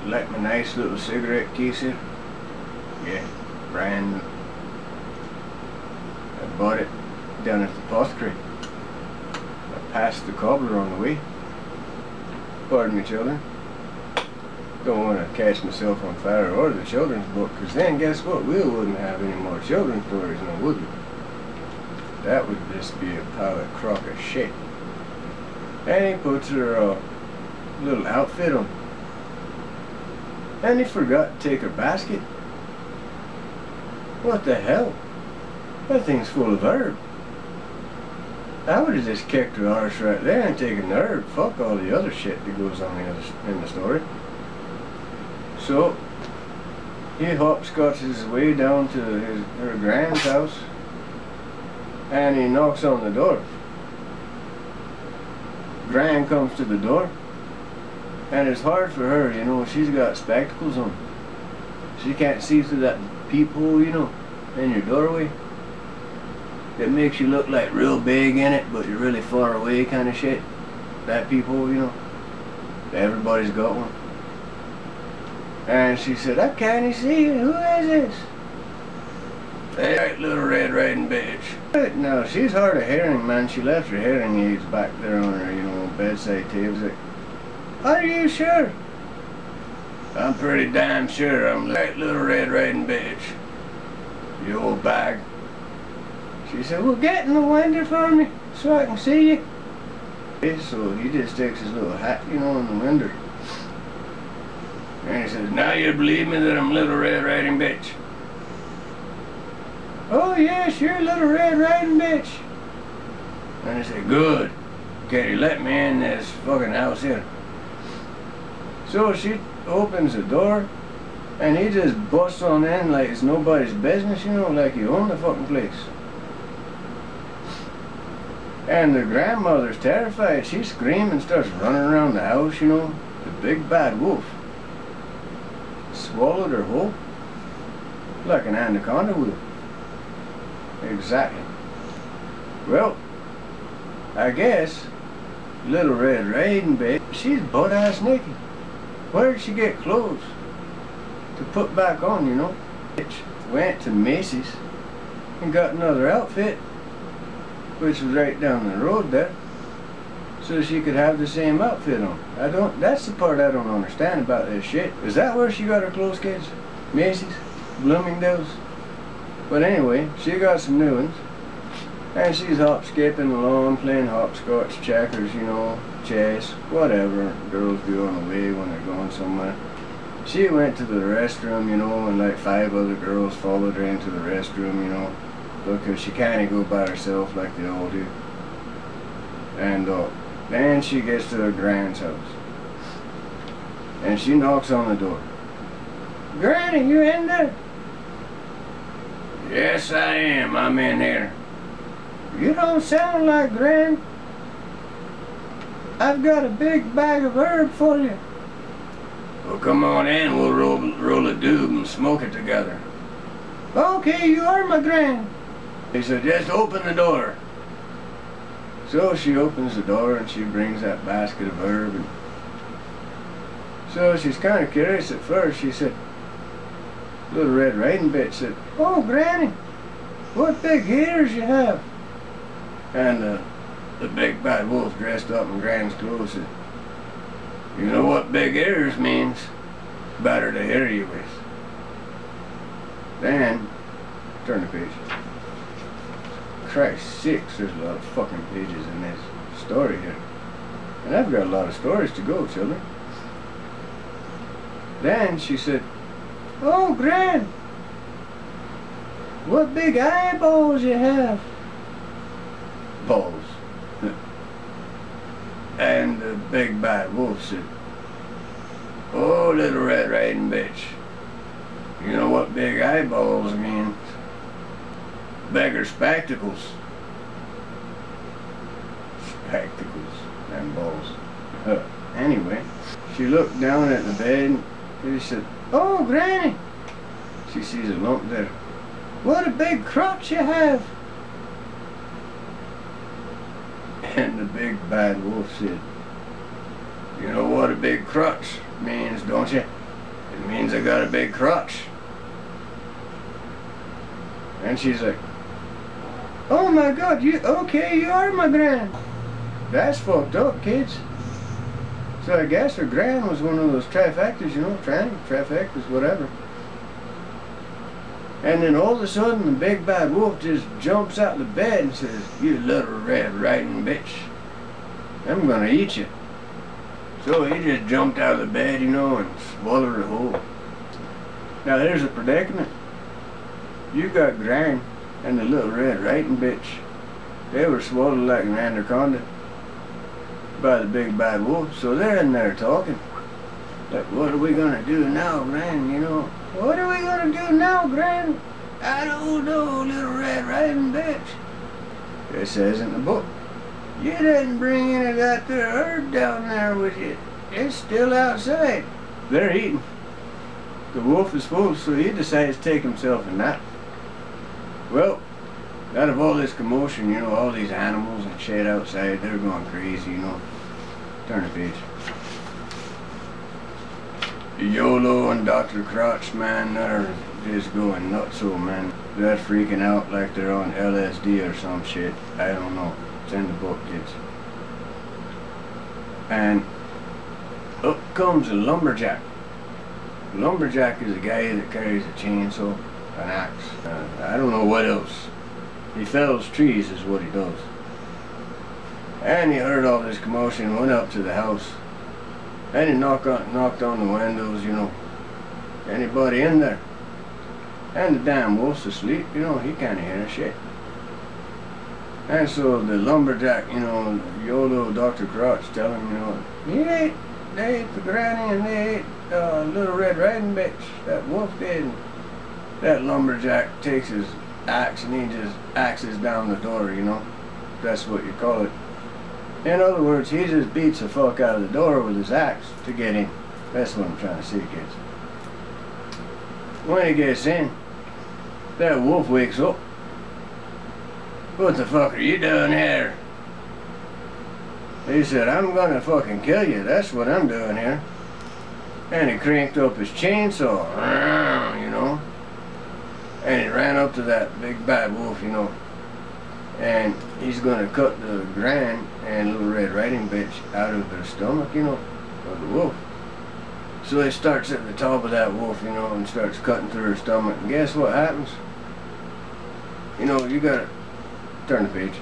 Like my nice little cigarette case here. Yeah, brand. I bought it down at the apothecary. I passed the cobbler on the way. Pardon me, children. Don't want to catch myself on fire or the children's book, because then guess what? We wouldn't have any more children's stories now, would we? That would just be a pile of crock of shit. And he puts her little outfit on. And he forgot to take her basket. What the hell? That thing's full of herb. I would have just kicked her arse right there and taken the herb. Fuck all the other shit that goes on in the story. So, he hopscotches his way down to her grand's house. And he knocks on the door. Gran comes to the door. And it's hard for her, you know, she's got spectacles on. She can't see through that peephole, you know, in your doorway. It makes you look like real big in it, but you're really far away kind of shit. That peephole, you know. Everybody's got one. And she said, I can't see you. Who is this? That little Red Riding Bitch. No, she's hard of hearing, man. She left her hearing aids back there on her, you know, bedside table. Are you sure? I'm pretty damn sure I'm that little Red Riding Bitch. You old bag. She said, well, get in the window for me so I can see you. So he just takes his little hat, you know, in the window. And he says, now you believe me that I'm little Red Riding Bitch? Oh yes, you're little Red Riding Bitch. And I said, good. Can you let me in this fucking house here? So she opens the door, and he just busts on in like it's nobody's business, you know, like you own the fucking place. And the grandmother's terrified. She screams and starts running around the house, you know. The big bad wolf swallowed her whole, like an anaconda would. Exactly. Well, I guess little Red Riding Bitch, she's butt-ass naked. Where did she get clothes to put back on, you know? Bitch went to Macy's and got another outfit, which was right down the road there, so she could have the same outfit on. That's the part I don't understand about this shit. Is that where she got her clothes, kids? Macy's? Bloomingdale's? But anyway, she got some new ones, and she's hop-skipping along, playing hopscotch, checkers, you know, chess, whatever girls do on the way when they're going somewhere. She went to the restroom, you know, and like 5 other girls followed her into the restroom, you know, because she can't go by herself like they all do. And then she gets to her grand's house, and she knocks on the door. Granny, you in there? Yes, I am. I'm in here. You don't sound like Gran. I've got a big bag of herb for you. Well, come on in. We'll roll a doob and smoke it together. Okay, you are my Gran. He said, just open the door. So she opens the door and she brings that basket of herb. And so she's kind of curious at first. She said, little Red Riding Bitch said, oh, Granny, what big ears you have. And the big bad wolf dressed up in Gran's clothes said, you know what big ears means? Better to hear you with. Then, turn the page. Christ sakes, there's a lot of fucking pages in this story here. And I've got a lot of stories to go, children. Then she said, oh, Gran, what big eyeballs you have. Balls. And the big bad wolf said, oh, little Red Riding Bitch, you know what big eyeballs mean? Bigger spectacles. Spectacles and balls. Anyway, she looked down at the bed and she said, oh, Granny. She sees a lump there. What a big crotch you have. And the big bad wolf said, you know what a big crotch means, don't you? It means I got a big crotch. And she's like, oh my God, you are my gran. That's fucked up, kids. So I guess her gran was one of those trifectas, you know, trifectas, whatever. And then all of a sudden the big bad wolf just jumps out of the bed and says, you little red riding bitch, I'm gonna eat you. So he just jumped out of the bed, you know, and swallowed her whole. Now there's a predicament. You got gran and the little red riding bitch. They were swallowed like an anaconda by the big bad wolf. So they're in there talking. Like, what are we gonna do now, gran, you know? What are we gonna do now, gran? I don't know, little red riding bitch. It says in the book, you didn't bring any of that there herd down there with you. It's still outside. They're eating. The wolf is full, so he decides to take himself a nap. Well, out of all this commotion, you know, all these animals and shit outside, they're going crazy, you know. Turn the page. YOLO and Dr. Crotch, man, they're just going nutso, man. They're freaking out like they're on LSD or some shit. I don't know. It's in the book, kids. And up comes a lumberjack. A lumberjack is a guy that carries a chainsaw, an axe. I don't know what else. He fells trees is what he does. And he heard all this commotion, went up to the house. And he knocked on the windows, you know. Anybody in there? And the damn wolf's asleep, you know, he can't hear shit. And so the lumberjack, you know, YOLO Dr. Crotch tell him, you know, they ate the granny and they ate little red riding bitch. That wolf did. That lumberjack takes his axe and he just axes down the door, you know. That's what you call it. In other words, he just beats the fuck out of the door with his axe to get in. That's what I'm trying to say, kids. When he gets in, that wolf wakes up. What the fuck are you doing here? He said, I'm gonna fucking kill you. That's what I'm doing here. And he cranked up his chainsaw, you know. And he ran up to that big bad wolf, you know. And he's gonna cut the gran and little red riding bitch out of their stomach, you know, of the wolf. So he starts at the top of that wolf, you know, and starts cutting through her stomach. And guess what happens? You know, you gotta turn the page.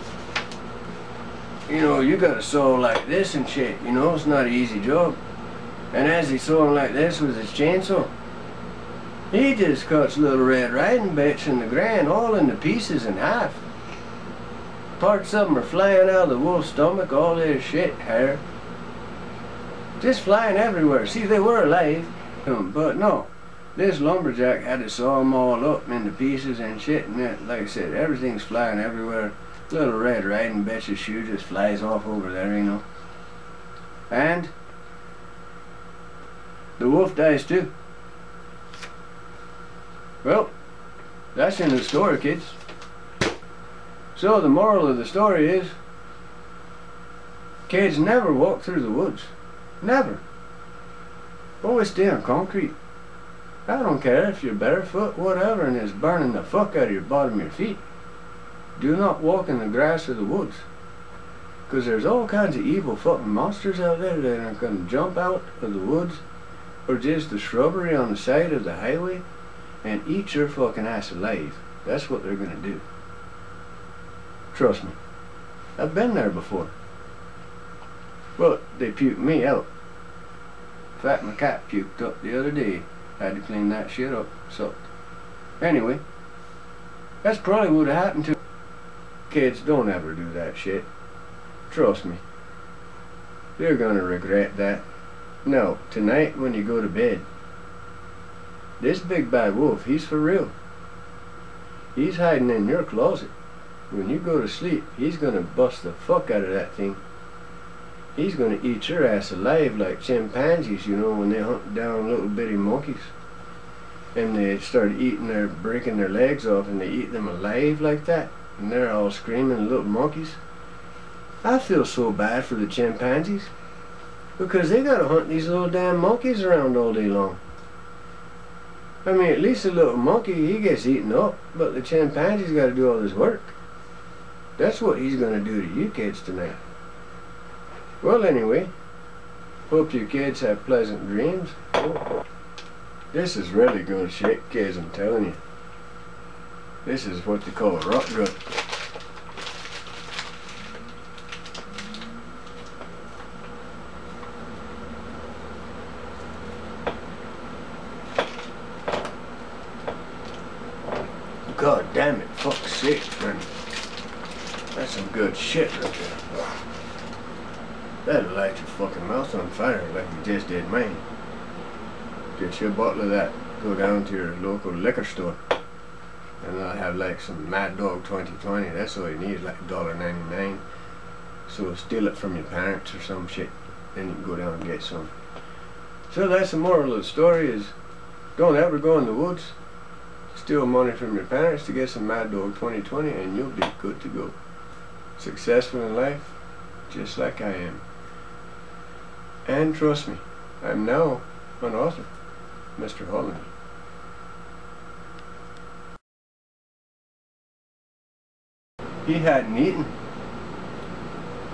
You know, you gotta saw like this and shit, you know, it's not an easy job. And as he's sawing like this with his chainsaw, he just cuts little red riding bitch and the gran all into pieces in half. Parts of them are flying out of the wolf's stomach, all this shit, hair. Just flying everywhere. See, they were alive, but no. This lumberjack had to saw them all up into pieces and shit, and that, like I said, everything's flying everywhere. Little red riding bitch's shoe just flies off over there, you know. And the wolf dies too. Well, that's in the story, kids. So the moral of the story is, kids, never walk through the woods. Never. Always stay on concrete. I don't care if you're barefoot, whatever, and it's burning the fuck out of your bottom of your feet. Do not walk in the grass or the woods. Because there's all kinds of evil fucking monsters out there that are going to jump out of the woods or just the shrubbery on the side of the highway and eat your fucking ass alive. That's what they're going to do. Trust me. I've been there before. But they puked me out. In fact, my cat puked up the other day. I had to clean that shit up. So, anyway, that's probably what happened to kids. Don't ever do that shit. Trust me. You're gonna regret that. No, tonight when you go to bed, this big bad wolf, he's for real. He's hiding in your closet. When you go to sleep, he's gonna bust the fuck out of that thing. He's gonna eat your ass alive like chimpanzees, you know, when they hunt down little bitty monkeys. And they start breaking their legs off and they eat them alive like that. And they're all screaming, little monkeys. I feel so bad for the chimpanzees. Because they gotta hunt these little damn monkeys around all day long. I mean, at least the little monkey, he gets eaten up, but the chimpanzee's got to do all this work. That's what he's going to do to you kids tonight. Well, anyway, hope you kids have pleasant dreams. This is really good shit, kids, I'm telling you. This is what they call rock gut. God damn it, fuck's sake, friend. That's some good shit right there. That'll light your fucking mouth on fire like you just did mine. Get you a bottle of that, go down to your local liquor store, and they'll have like some Mad Dog 2020, that's all you need, like $1.99. So steal it from your parents or some shit, then you can go down and get some. So that's the moral of the story is, don't ever go in the woods, steal money from your parents to get some Mad Dog 2020 and you'll be good to go. Successful in life, just like I am. And trust me, I'm now an author, Mr. Hollondon. He hadn't eaten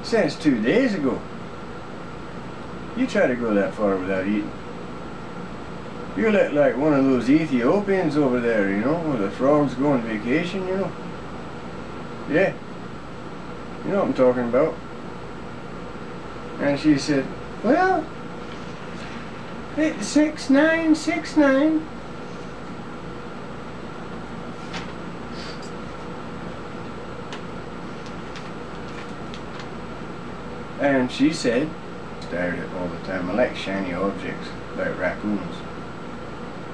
since 2 days ago. You try to go that far without eating. You look like one of those Ethiopians over there, you know, where the frogs go on vacation, you know. Yeah, you know what I'm talking about. And she said, well, it's 6969. And she said, stare at it all the time. I like shiny objects, like raccoons.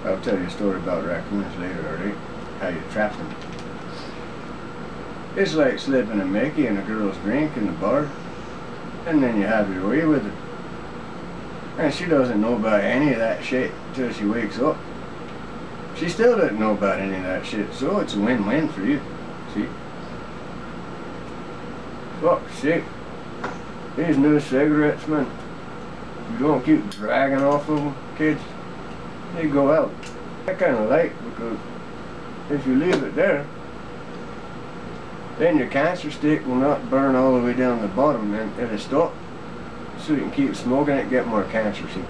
I'll tell you a story about raccoons later, alright? How you trap them. It's like slipping a Mickey in a girl's drink in the bar, and then you have your way with her. And she doesn't know about any of that shit until she wakes up. She still doesn't know about any of that shit, so it's a win-win for you. See? Fuck's sake. These new cigarettes, man. You don't keep dragging off of them, kids. They go out. I kind of like, because if you leave it there, then your cancer stick will not burn all the way down the bottom, and it'll stop. So you can keep smoking it, get more cancer, see.